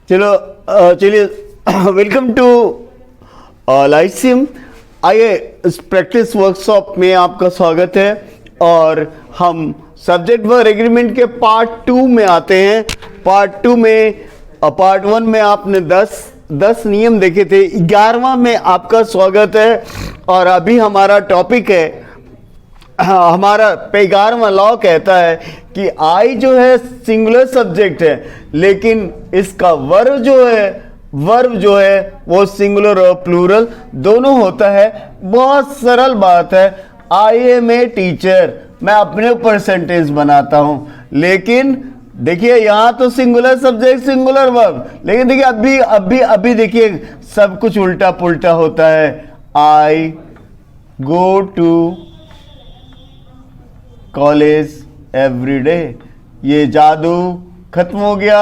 चलो चलिए welcome to लाइसिम। आइए, इस प्रैक्टिस वर्कशॉप में आपका स्वागत है और हम सब्जेक्ट वर्ब एग्रीमेंट के पार्ट 2 में आते हैं। पार्ट 2 में पार्ट 1 में आपने 10 नियम देखे थे। 11वां में आपका स्वागत है और अभी हमारा टॉपिक है, हमारा 11वां लॉ कहता है कि आई जो है सिंगुलर सब्जेक्ट है, लेकिन इसका वर्ब जो है वो सिंगुलर और प्लूरल दोनों होता है। बहुत सरल बात है। आई एम ए टीचर, मैं अपने ऊपर सेंटेंस बनाता हूं, लेकिन देखिए यहां तो सिंगुलर सब्जेक्ट सिंगुलर वर्ब, लेकिन देखिए अभी देखिए सब कुछ उल्टा पुल्टा होता है। I go to college every day, ये जादू खत्म हो गया।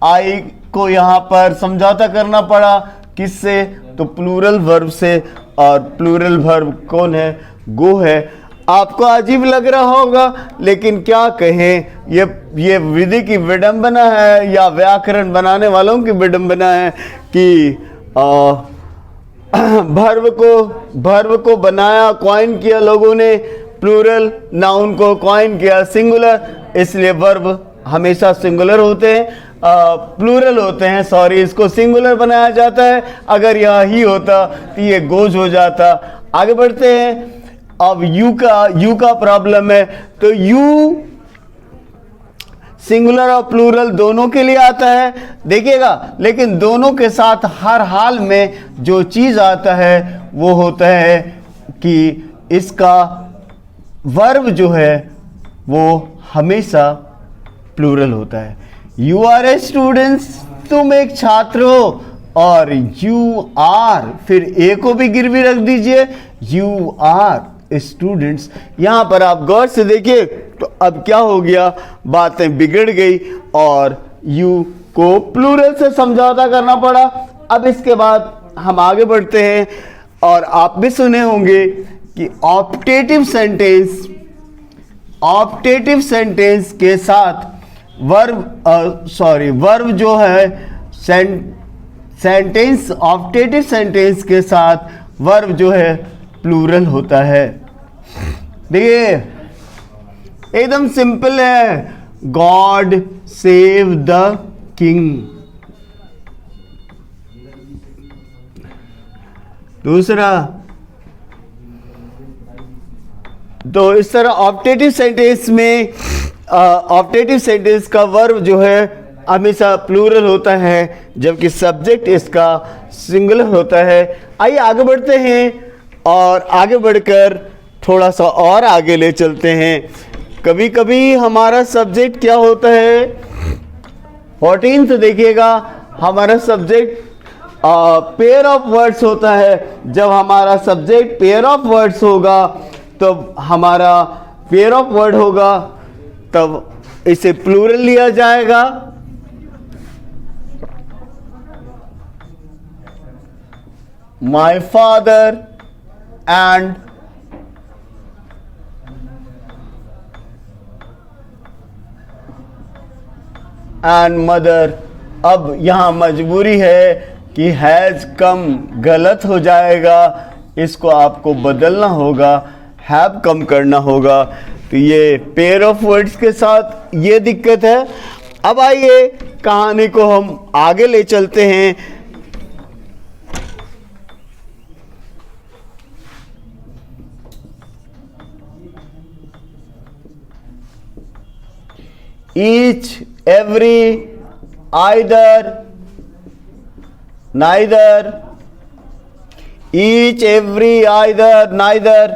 आई को यहां पर समझौता करना पड़ा, किससे? तो प्लूरल वर्ब से, और प्लूरल वर्ब कौन है? गो है। आपको अजीब लग रहा होगा, लेकिन क्या कहें, ये विधि की विडंबना है या व्याकरण बनाने वालों की विडंबना है कि भर्व को बनाया, कॉइन किया लोगों ने प्लूरल, नाउन को कॉइन किया सिंगुलर, इसलिए वर्ब हमेशा सिंगुलर होते हैं, प्लूरल होते हैं, सॉरी, इसको सिंगुलर बनाया जाता है। अगर यह ही होता तो ये गोज हो जाता। आगे बढ़ते हैं। अब यू का प्रॉब्लम है, तो यू सिंगुलर और प्लूरल दोनों के लिए आता है, देखिएगा, लेकिन दोनों के साथ हर हाल में जो चीज आता है वो होता है कि इसका वर्ब जो है वो हमेशा प्लूरल होता है। यू आर ए स्टूडेंट्स, तुम एक छात्र हो, और यू आर, फिर ए को भी गिरवी रख दीजिए, यू आर स्टूडेंट्स। यहां पर आप गौर से देखिए तो अब क्या हो गया, बातें बिगड़ गई और यू को प्लूरल से समझौता करना पड़ा। अब इसके बाद हम आगे बढ़ते हैं, और आप भी सुने होंगे कि ऑप्टेटिव सेंटेंस के साथ वर्ब जो है सेंटेंस, ऑप्टेटिव सेंटेंस के साथ वर्ब जो है प्लूरल होता है। देखिए एकदम सिंपल है, गॉड सेव द किंग। दूसरा, तो इस तरह ऑप्टेटिव सेंटेंस का वर्ब जो है हमेशा प्लूरल होता है, जबकि सब्जेक्ट इसका सिंगुलर होता है। आइए आगे बढ़ते हैं, और आगे बढ़कर थोड़ा सा और आगे ले चलते हैं। कभी कभी हमारा सब्जेक्ट क्या होता है, 14th देखिएगा, हमारा सब्जेक्ट पेयर ऑफ वर्ड्स होता है। जब हमारा सब्जेक्ट पेयर ऑफ वर्ड्स होगा, तो हमारा पेयर ऑफ वर्ड होगा, तब इसे प्लूरल लिया जाएगा। My father and mother. अब यहां मजबूरी है कि हैज कम गलत हो जाएगा, इसको आपको बदलना होगा, हैव कम करना होगा। तो ये पेयर ऑफ वर्ड्स के साथ ये दिक्कत है। अब आइए कहानी को हम आगे ले चलते हैं। Each, every, either, neither, each, every, either, neither,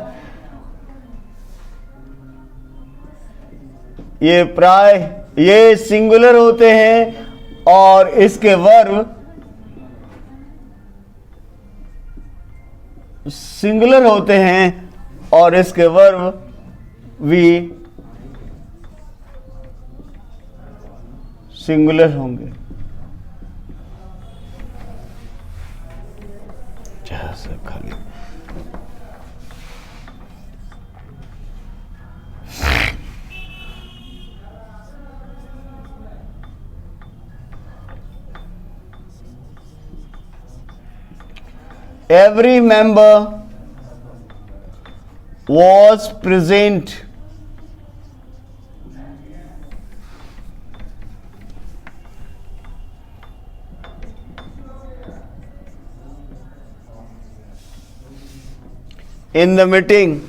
ये प्राय ये सिंगुलर होते हैं, और इसके वर्ब सिंगुलर होते हैं, और इसके वर्ब भी सिंगुलर होंगे। खाली every member was present in the meeting.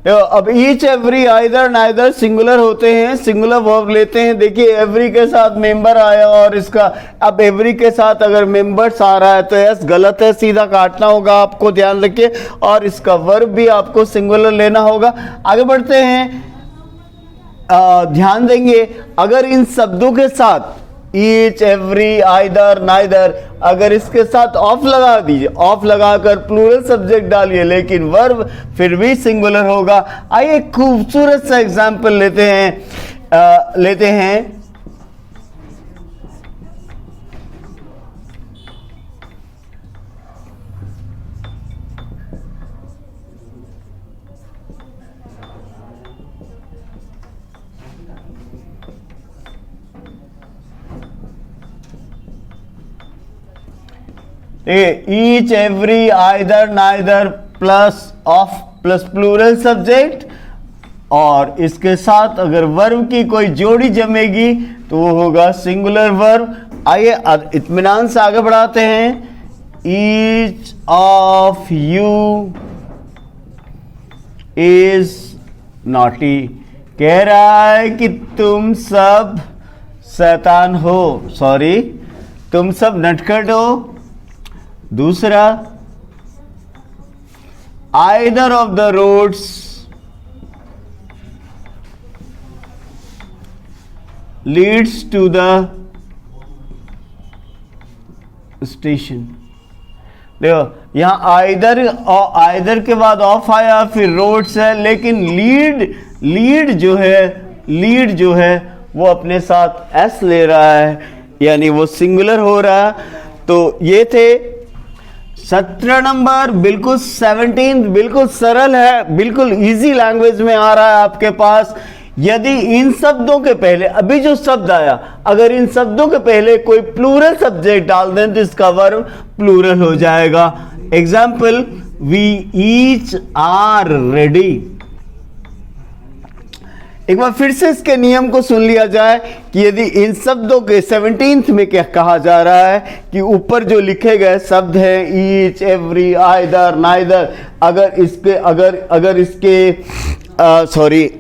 अब each every either neither singular होते हैं, सिंगुलर वर्ब लेते हैं। देखिए एवरी के साथ मेंबर आया और इसका, अब एवरी के साथ अगर मेंबर्स आ रहा है तो यस गलत है, सीधा काटना होगा, आपको ध्यान रखिए। और इसका वर्ब भी आपको सिंगुलर लेना होगा। आगे बढ़ते हैं, ध्यान देंगे अगर इन शब्दों के साथ ईच एवरी आइदर नाइदर, अगर इसके साथ ऑफ लगा दीजिए, ऑफ लगाकर प्लूरल सब्जेक्ट डालिए, लेकिन वर्ब फिर भी सिंगुलर होगा। आइए खूबसूरत सा एग्जाम्पल लेते हैं। Each every either neither plus of plus plural subject, और इसके साथ अगर वर्ब की कोई जोड़ी जमेगी तो वो होगा सिंगुलर वर्ब। आइए इत्मीनान से आगे बढ़ाते हैं। Each of you is naughty, कह रहा है कि तुम सब शैतान हो, सॉरी तुम सब नटखट हो। दूसरा, either of the roads leads to the station। देखो यहां आइदर के बाद ऑफ आया, फिर रोड्स है, लेकिन लीड जो है वो अपने साथ एस ले रहा है, यानी वो सिंगुलर हो रहा है। तो ये थे 17 नंबर, बिल्कुल 17 बिल्कुल सरल है, बिल्कुल इजी लैंग्वेज में आ रहा है आपके पास। यदि इन शब्दों के पहले, अभी जो शब्द आया, अगर इन शब्दों के पहले कोई प्लूरल सब्जेक्ट डाल दें तो इसका वर्ब प्लूरल हो जाएगा। Example, we each are ready. एक बार फिर से इसके नियम को सुन लिया जाए कि यदि इन शब्दों के 17th में क्या कहा जा रहा है कि ऊपर जो लिखे गए शब्द हैं ईच एवरी आइदर नाइदर,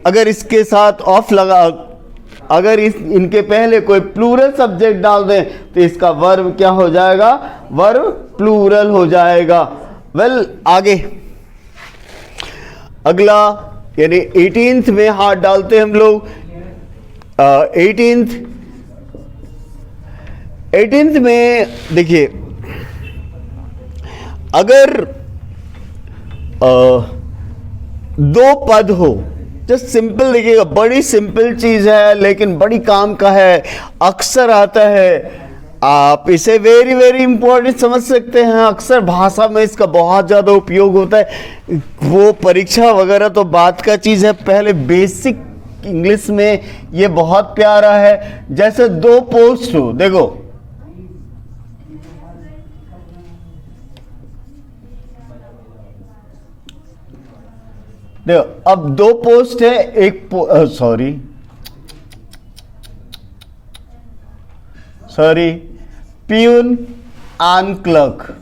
अगर इसके साथ ऑफ लगा, अगर इनके पहले कोई प्लूरल सब्जेक्ट डाल दें तो इसका वर्ब क्या हो जाएगा, वर्ब प्लूरल हो जाएगा। आगे अगला यानी 18th में हाथ डालते हैं हम लोग। 18th में देखिए, अगर दो पद हो, जस्ट सिंपल देखिएगा, बड़ी सिंपल चीज है लेकिन बड़ी काम का है, अक्सर आता है, आप इसे वेरी वेरी इंपॉर्टेंट समझ सकते हैं। अक्सर भाषा में इसका बहुत ज़्यादा उपयोग होता है। वो परीक्षा वगैरह तो बात का चीज़ है, पहले बेसिक इंग्लिश में ये बहुत प्यारा है। जैसे दो पोस्ट हो, देखो अब दो पोस्ट है, एक सॉरी प्यून एंड क्लर्क।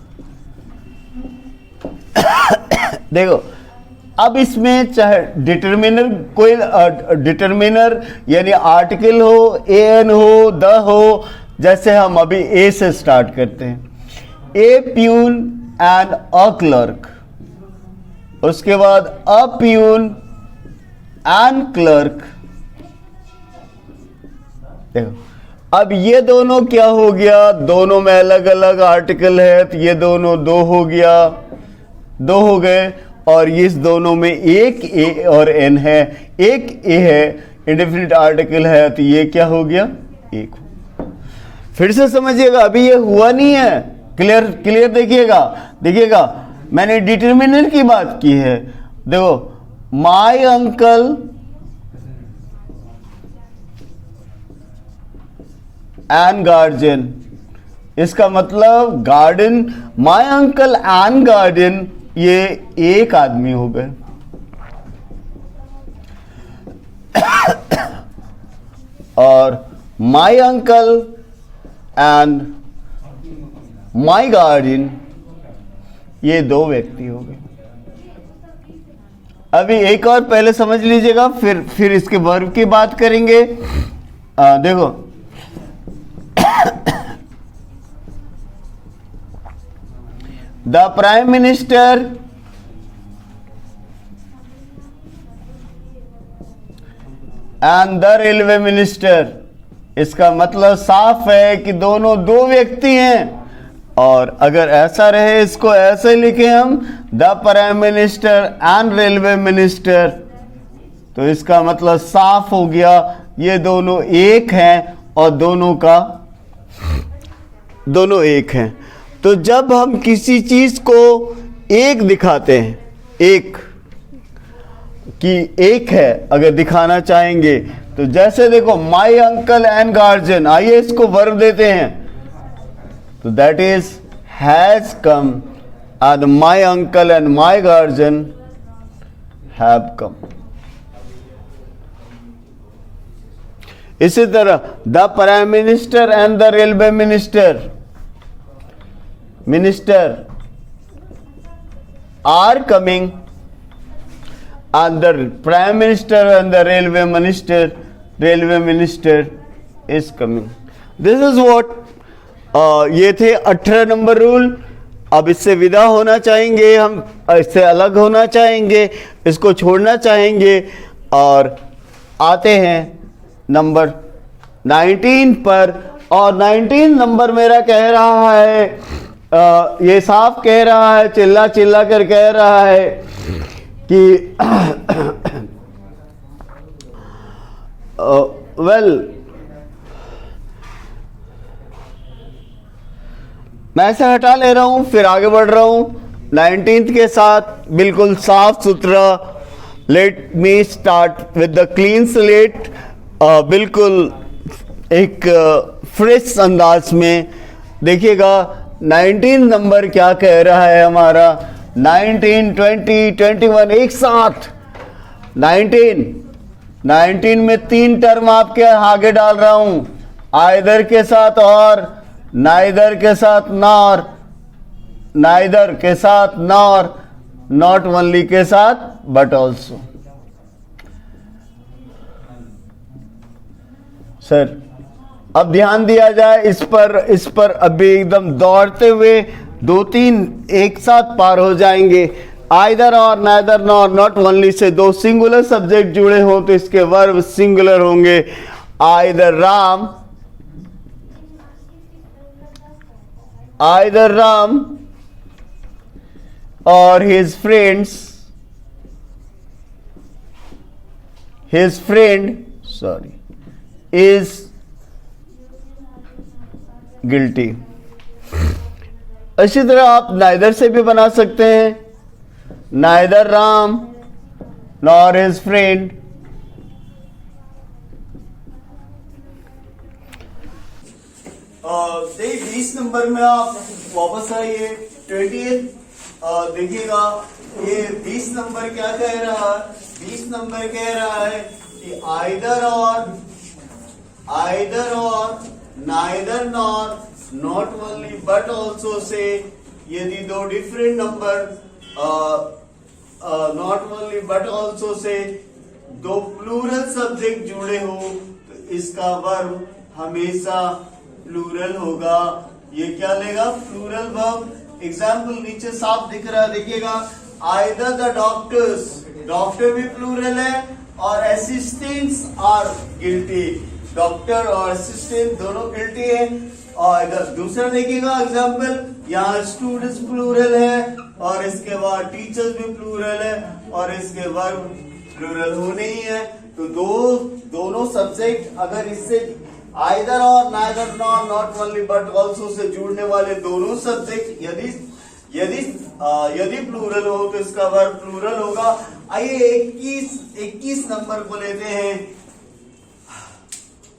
देखो अब इसमें चाहे डिटरमिनर, कोई डिटरमिनर यानी आर्टिकल हो, एन हो, द हो, जैसे हम अभी ए से स्टार्ट करते हैं, ए प्यून एंड अ क्लर्क, उसके बाद अ प्यून एंड क्लर्क। देखो अब ये दोनों क्या हो गया, दोनों में अलग अलग आर्टिकल है तो ये दोनों दो हो गया, दो हो गए, और इस दोनों में एक ए और एन है, एक ए है, इंडेफिनिट आर्टिकल है तो ये क्या हो गया, एक। फिर से समझिएगा, अभी ये हुआ नहीं है, क्लियर देखिएगा मैंने डिटरमिनर की बात की है। देखो माय अंकल एंड गार्जियन इसका मतलब garden, my uncle and garden, ये एक आदमी हो गए। और my uncle and my garden, ये दो व्यक्ति हो गए। अभी एक और पहले समझ लीजिएगा, फिर इसके वर्ब की बात करेंगे। देखो the prime minister and the railway minister, इसका मतलब साफ है कि दोनों दो व्यक्ति हैं। और अगर ऐसा रहे, इसको ऐसे लिखे हम, the prime minister and railway minister, तो इसका मतलब साफ हो गया ये दोनों एक हैं और दोनों एक हैं। तो जब हम किसी चीज को एक दिखाते हैं, एक कि एक है अगर दिखाना चाहेंगे, तो जैसे देखो माय अंकल एंड गार्जियन, आइए इसको वर्ब देते हैं, तो that is has come and my uncle and my guardian have come. इसी तरह the prime minister and the railway minister are coming and the prime minister and the railway minister is coming. This is what ये थे 18 number rule. अब इससे विदा होना चाहेंगे हम, इससे अलग होना चाहेंगे, इसको छोड़ना चाहेंगे, और आते हैं नंबर 19 पर। और 19 नंबर मेरा कह रहा है, ये साफ कह रहा है, चिल्ला चिल्ला कर कह रहा है कि मैं ऐसे हटा ले रहा हूं, फिर आगे बढ़ रहा हूं 19th के साथ बिल्कुल साफ सुथरा। Let me start with the clean slate, बिल्कुल एक फ्रेश अंदाज में। देखिएगा 19 नंबर क्या कह रहा है हमारा, 19, 20, 21 एक साथ। 19 में 3 टर्म आपके आगे डाल रहा हूं, आइदर के साथ और, नाइदर के साथ नॉर, नाइदर के साथ नॉर, नॉट ओनली के साथ बट ऑल्सो। सर अब ध्यान दिया जाए इस पर अभी एकदम दौड़ते हुए 2-3 एक साथ पार हो जाएंगे। आइदर और, neither nor, not only say दो सिंगुलर सब्जेक्ट जुड़े हो तो इसके वर्ब सिंगुलर होंगे। आइदर राम और his friend is guilty। इसी तरह आप नाइदर से भी बना सकते हैं, neither Ram nor his friend. देखिए 20 नंबर में आप वापस आइए, 20th देखिएगा, ये 20 नंबर क्या कह रहा है, 20 नंबर कह रहा है कि आइदर और, neither nor, not only but also say, यदि दो different number not only but also say दो प्लूरल सब्जेक्ट जुड़े हो तो इसका वर्ब हमेशा प्लूरल होगा। ये क्या लेगा, प्लूरल वर्ब। एग्जाम्पल नीचे साफ दिख रहा है, देखिएगा, आइदर द डॉक्टर्स, डॉक्टर भी प्लूरल है, और असिस्टेंट्स आर गिल्टी, डॉक्टर और असिस्टेंट दोनों गिल्टी है। और दूसरा देखिएगा एग्जाम्पल, यहाँ स्टूडेंट्स प्लूरल है और इसके बाद टीचर्स भी प्लूरल है और इसके वर्ब प्लूरल होने ही है। तो दोनों सब्जेक्ट अगर इससे आइदर और, neither nor, not only but also say जुड़ने वाले दोनों सब्जेक्ट यदि प्लूरल हो तो इसका वर्ब प्लूरल होगा। आइए 21 नंबर को लेते हैं।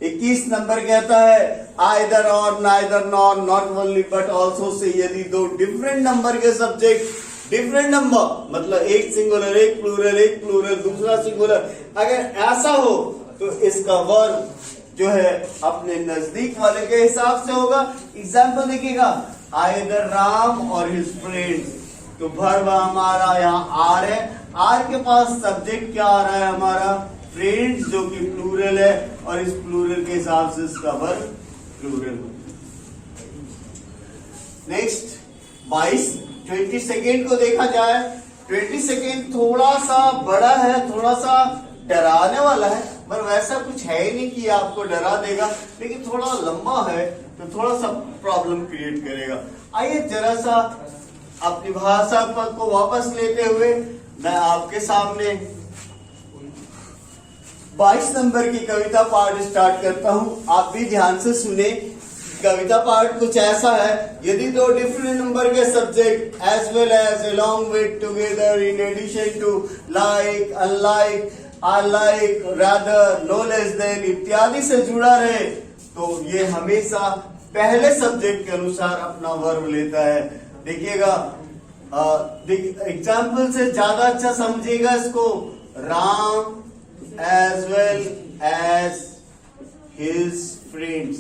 21 नंबर कहता है आइदर और, neither nor, not only but also say. यदि दो डिफरेंट नंबर के सब्जेक्ट डिफरेंट नंबर मतलब एक सिंगुलर एक प्लूरल दूसरा सिंगुलर, अगर ऐसा हो तो इसका वर्ब जो है अपने नजदीक वाले के हिसाब से होगा। एग्जाम्पल देखिएगा, आइदर राम और हिज फ्रेंड्स, तो वर्ब हमारा यहाँ आर है, आर के पास सब्जेक्ट क्या आ रहा है हमारा फ्रेंड्स जो कि प्लूरल है, और इस प्लूरल के हिसाब से इसका वर्ब प्लूरल। नेक्स्ट 22 सेकेंड को देखा जाए, 20 सेकेंड थोड़ा सा बड़ा है, थोड़ा सा डराने वाला है, पर वैसा कुछ है ही नहीं कि आपको डरा देगा, लेकिन थोड़ा लंबा है तो थोड़ा सा प्रॉब्लम क्रिएट करेगा। आइए जरा सा अपनी भाषा को वापस लेते हुए मैं आपके सामने 22 नंबर की कविता पाठ स्टार्ट करता हूं। आप भी ध्यान से सुने। कविता पाठ कुछ ऐसा है, यदि दो डिफरेंट नंबर के subject as well as along with together in addition to like unlike unlike rather no less than इत्यादि से जुड़ा रहे तो ये हमेशा पहले सब्जेक्ट के अनुसार अपना वर्ब लेता है। देखिएगा एग्जाम्पल से ज्यादा अच्छा समझिएगा इसको। Ram as well as his friends.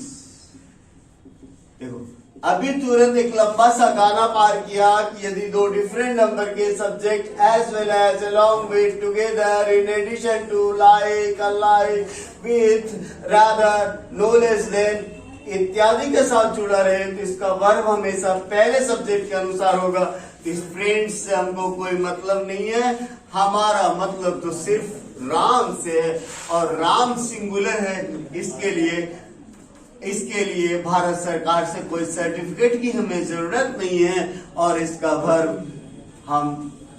देखो अभी तुरंत एक लंबा सा गाना पार किया कि यदि दो डिफरेंट नंबर के subject as well as along with together in addition to like unlike with rather no less than इत्यादि के साथ जुड़ा रहे तो इसका वर्ब हमेशा पहले सब्जेक्ट के अनुसार होगा। इस फ्रेंड्स से हमको कोई मतलब नहीं है, हमारा मतलब तो सिर्फ राम से है और राम सिंगुलर है। इसके लिए भारत सरकार से कोई सर्टिफिकेट की हमें जरूरत नहीं है और इसका वर्ब हम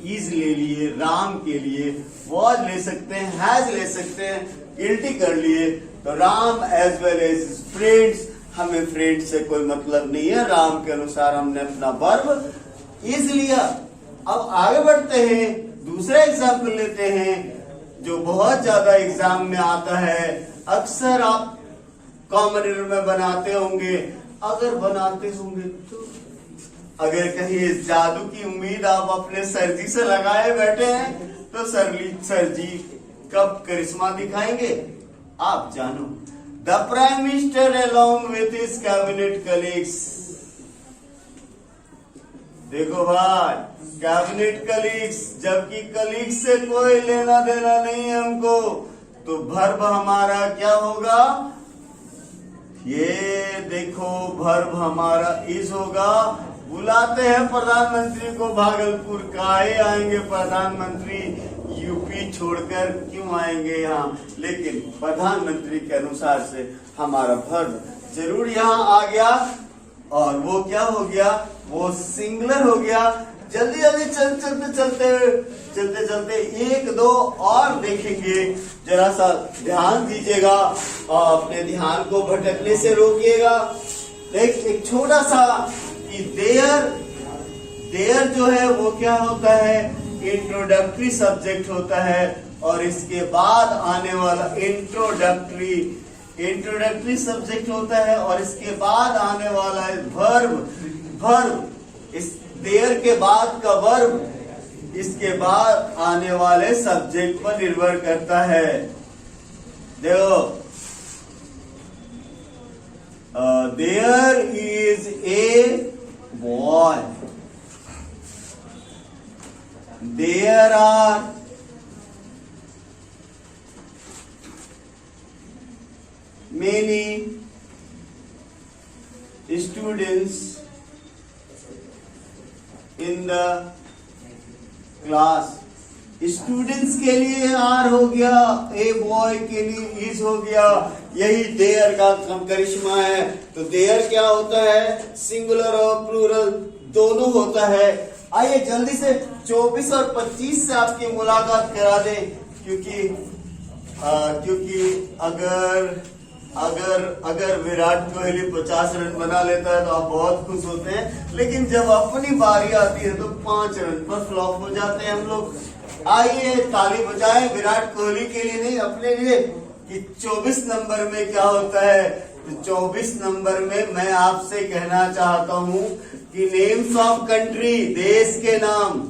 इजीली लिए राम के लिए वॉज ले सकते हैं, हैज ले सकते हैं, गिल्टी कर लिए तो Ram as well as friends. हमें फ्रेंड्स से कोई मतलब नहीं है, राम के अनुसार हमने अपना वर्ब इज लिया। अब आगे बढ़ते हैं, दूसरा एग्जाम्पल लेते हैं जो बहुत ज्यादा एग्जाम में आता है। अक्सर आप कॉमन एरर में बनाते होंगे, अगर बनाते होंगे तो अगर कहीं इस जादू की उम्मीद आप अपने सर जी से लगाए बैठे हैं तो सर जी कब करिश्मा दिखाएंगे आप जानो। The prime minister along with his cabinet colleagues। देखो भाई कैबिनेट कलीग्स, जबकि कलीग्स से कोई लेना देना नहीं है हमको, तो वर्ब हमारा क्या होगा? ये देखो वर्ब हमारा इज होगा। बुलाते हैं प्रधानमंत्री को भागलपुर, काहे आएंगे प्रधानमंत्री यूपी छोड़कर, क्यों आएंगे यहाँ? लेकिन प्रधानमंत्री के अनुसार से हमारा वर्ब जरूर यहाँ आ गया और वो क्या हो गया? वो सिंगुलर हो गया। जल्दी जल्दी चलते एक दो और देखेंगे, जरा सा ध्यान दीजिएगा और अपने ध्यान को भटकने से रोकिएगा। एक छोटा सा कि देयर जो है वो क्या होता है? इंट्रोडक्टरी सब्जेक्ट होता है और इसके बाद आने वाला इंट्रोडक्टरी सब्जेक्ट होता है और इसके बाद आने वाला है वर्ब। इस देयर के बाद का वर्ब इसके बाद आने वाले सब्जेक्ट पर निर्भर करता है। देखो there is a boy, there are many students in the class। Students के लिए आर हो गया, ए बॉय के लिए इज हो गया। यही देयर का करिश्मा है। तो देयर क्या होता है? सिंगुलर और प्लूरल दोनों होता है। आइए जल्दी से 24 और 25 से आपकी मुलाकात करा दें, क्योंकि अगर विराट कोहली 50 रन बना लेता है तो आप बहुत खुश होते हैं, लेकिन जब अपनी बारी आती है तो 5 रन पर फ्लॉप हो जाते हैं हम लोग। आइए ताली बजाएं विराट कोहली के लिए नहीं, अपने लिए, कि 24 नंबर में क्या होता है? तो 24 नंबर में मैं आपसे कहना चाहता हूं कि नेम्स ऑफ कंट्री, देश के नाम,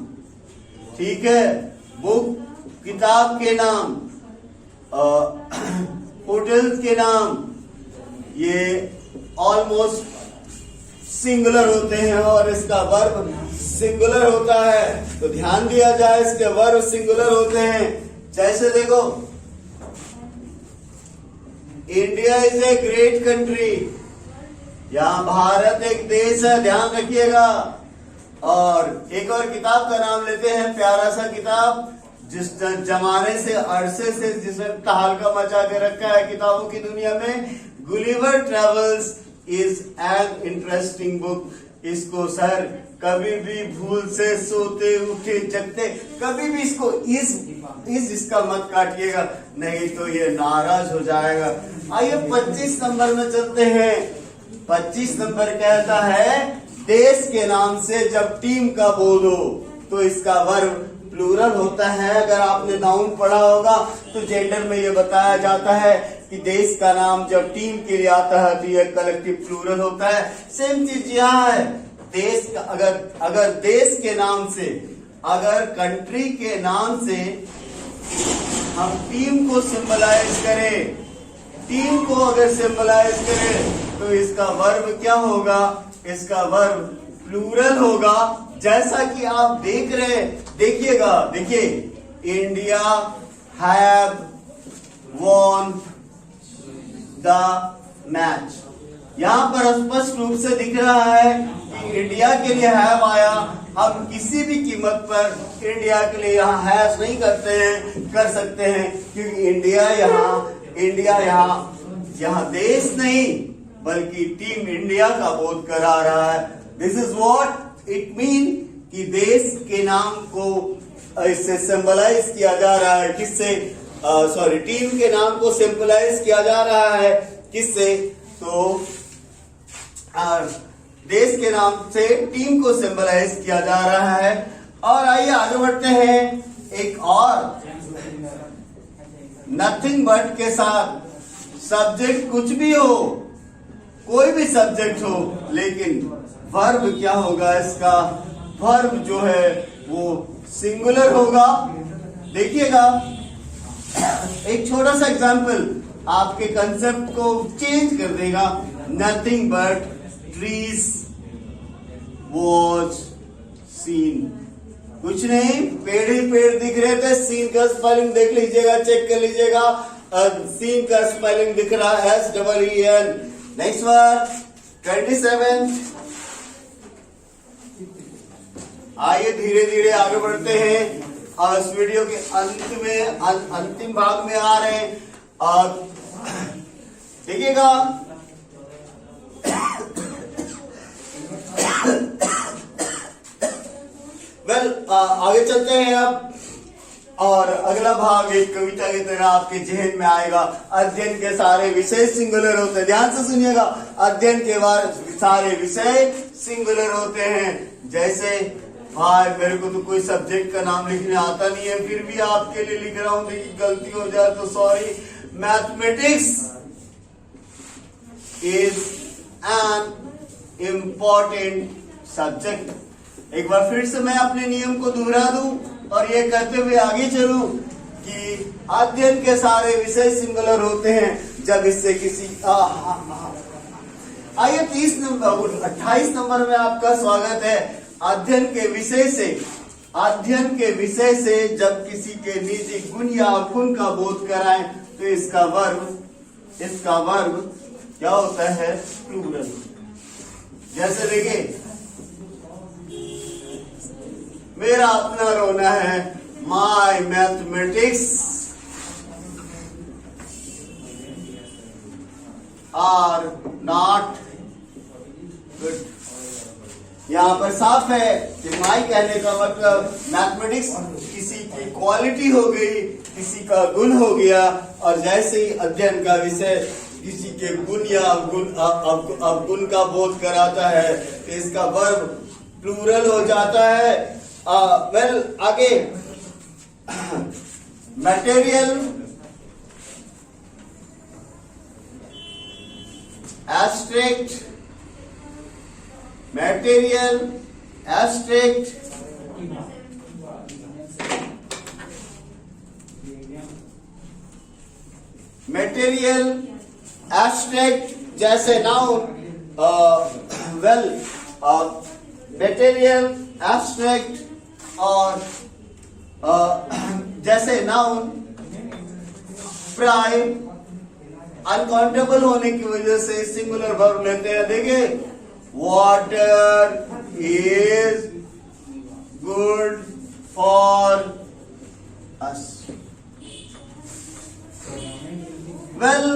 ठीक है, बुक किताब के नाम, होटल्स के नाम, ये ऑलमोस्ट सिंगुलर होते हैं और इसका वर्ब सिंगुलर होता है। तो ध्यान दिया जाए, इसके वर्ब सिंगुलर होते हैं। जैसे देखो, India is a great country, यहां भारत एक देश है, ध्यान रखिएगा। और एक और किताब का नाम लेते हैं, प्यारा सा किताब जिस जमाने से अरसे से जिसने तहलका मचा के रखा है किताबों की दुनिया में, Gulliver travels is an interesting book. इसको सर कभी भी भूल से सोते उठे जगते कभी भी इसको इसका मत काटिएगा, नहीं तो ये नाराज हो जाएगा। आइए 25 नंबर में चलते हैं। 25 नंबर कहता है, देश के नाम से जब टीम का बोल हो तो इसका वर्ब प्लूरल होता है। अगर आपने नाउन पढ़ा होगा तो जेंडर में ये बताया जाता है कि देश का नाम जब टीम के लिए आता है तो यह कलेक्टिव प्लूरल होता है। सेम चीज यहाँ है, देश का अगर देश के नाम से, अगर कंट्री के नाम से हम टीम को सिंबलाइज करें, टीम को अगर सिंबलाइज करें तो इसका वर्ब क्या होगा? इसका वर्ब प्लूरल होगा। जैसा कि आप देख रहे हैं, देखिएगा, देखिए, India have won the match. यहां पर स्पष्ट रूप से दिख रहा है कि इंडिया के लिए हैव आया। हम किसी भी कीमत पर इंडिया के लिए यहाँ हैज नहीं कर सकते हैं, क्योंकि इंडिया यहाँ देश नहीं बल्कि टीम इंडिया का बोध करा रहा है। This is what it mean कि देश के नाम को इससे सिंबलाइज किया जा रहा है। किससे? टीम के नाम को सिंबलाइज किया जा रहा है। किससे? तो देश के नाम से टीम को सिंबलाइज किया जा रहा है। और आइए आगे बढ़ते हैं, एक और नथिंग बट के साथ। सब्जेक्ट कुछ भी हो, कोई भी सब्जेक्ट हो, लेकिन वर्ब क्या होगा? इसका वर्ब जो है वो सिंगुलर होगा। देखिएगा, एक छोटा सा एग्जांपल आपके कंसेप्ट को चेंज कर देगा। Nothing but trees was seen. कुछ नहीं, पेड़ ही पेड़ दिख रहे थे। सीन का स्पेलिंग देख लीजिएगा, चेक कर लीजिएगा। सीन का स्पेलिंग दिख रहा है SEEN। Next word 27। आइए धीरे धीरे आगे बढ़ते हैं और इस वीडियो के अंत में अंतिम भाग में आ रहे हैं। और देखिएगा, आगे चलते हैं अब। और अगला भाग एक कविता की तरह आपके जहन में आएगा। अध्ययन के सारे विषय सिंगुलर होते हैं। ध्यान से सुनिएगा, अध्ययन के सारे विषय सिंगुलर होते हैं। जैसे भाई मेरे को तो कोई सब्जेक्ट का नाम लिखने आता नहीं है, फिर भी आपके लिए लिख रहा हूं, देखिए गलती हो जाए तो sorry. Mathematics is an important subject. एक बार फिर से मैं अपने नियम को दोहरा दूं और ये कहते हुए आगे चलूं कि अध्ययन के सारे विषय सिंगुलर होते हैं जब इससे किसी आइए 28 नंबर में आपका स्वागत है। अध्ययन के विषय से जब किसी के निजी गुण या गुण का बोध कराएं तो इसका वर्ब क्या होता है? प्लूरल। जैसे देखिए, मेरा अपना रोना है, my mathematics are not good. यहां पर साफ है कि माई कहने का मतलब मैथमेटिक्स किसी की क्वालिटी हो गई, किसी का गुण हो गया। और जैसे ही अध्ययन का विषय किसी के गुण या अवगुण का बोध कराता है तो इसका वर्ब प्लूरल हो जाता है। आगे material abstract, material, abstract, material, abstract जैसे noun, well, material, abstract और जैसे noun, प्राइम, अनकाउंटेबल होने की वजह से सिंगुलर वर्ब लेते हैं। देखिए, water is good for us. Well,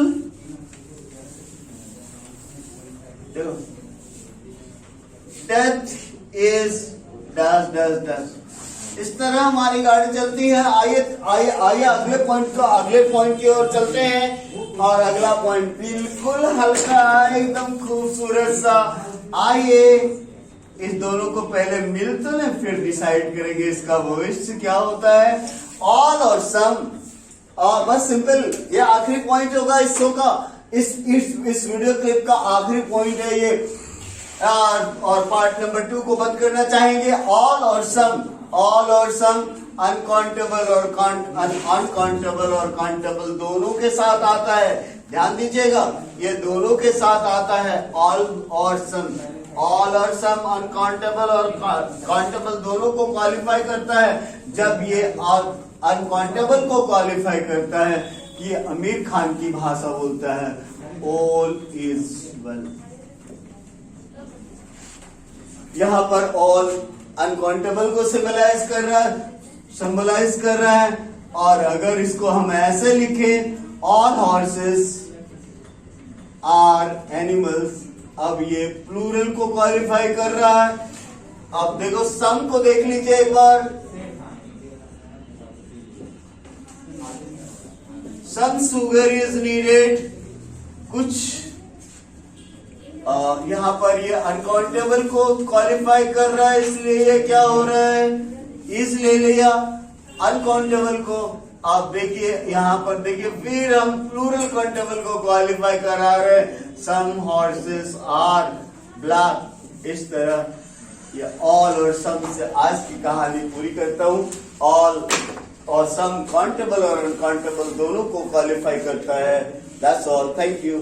death is dust dust dust. इस तरह हमारी गाड़ी चलती है। आइए अगले पॉइंट की ओर चलते हैं। और अगला पॉइंट बिल्कुल हल्का है, एकदम खूबसूरत सा। आइए इस दोनों को पहले मिल तो लें, फिर डिसाइड करेंगे इसका भविष्य क्या होता है। ऑल और सम, और बस सिंपल, ये आखिरी पॉइंट होगा इस शो का, इस वीडियो क्लिप का आखिरी पॉइंट है ये। और पार्ट नंबर 2 को बंद करना चाहेंगे। ऑल और सम, ऑल और सम अनकाउंटेबल और अनकाउंटेबल और काउंटेबल दोनों के साथ आता है। ध्यान दीजिएगा, ये दोनों के साथ आता है। ऑल और सम, ऑल और सम अनकाउंटेबल और काउंटेबल दोनों को क्वालिफाई करता है। जब ये अनकाउंटेबल को क्वालिफाई करता है, ये आमिर खान की भाषा बोलता है, ऑल इज वेल। यहां पर ऑल अनकाउंटेबल को सिंबलाइज कर रहा है। और अगर इसको हम ऐसे लिखें, ऑल हॉर्सेस आर एनिमल्स, अब ये प्लूरल को क्वालिफाई कर रहा है। अब देखो सम को देख लीजिए एक बार। सम सुगर इज नीडेड, कुछ यहाँ पर ये अनकाउंटेबल को क्वालिफाई कर रहा है, इसलिए ये क्या हो रहा है, इज ले लिया अनकाउंटेबल को। आप देखिए यहाँ पर देखिए, फिर हम प्लूरल काउंटेबल को क्वालिफाई करा रहे हैं, सम हॉर्सेस आर ब्लैक। इस तरह ये ऑल और सम से आज की कहानी पूरी करता हूँ। ऑल और सम काउंटेबल और अनकाउंटेबल दोनों को क्वालिफाई करता है। That's all, thank you.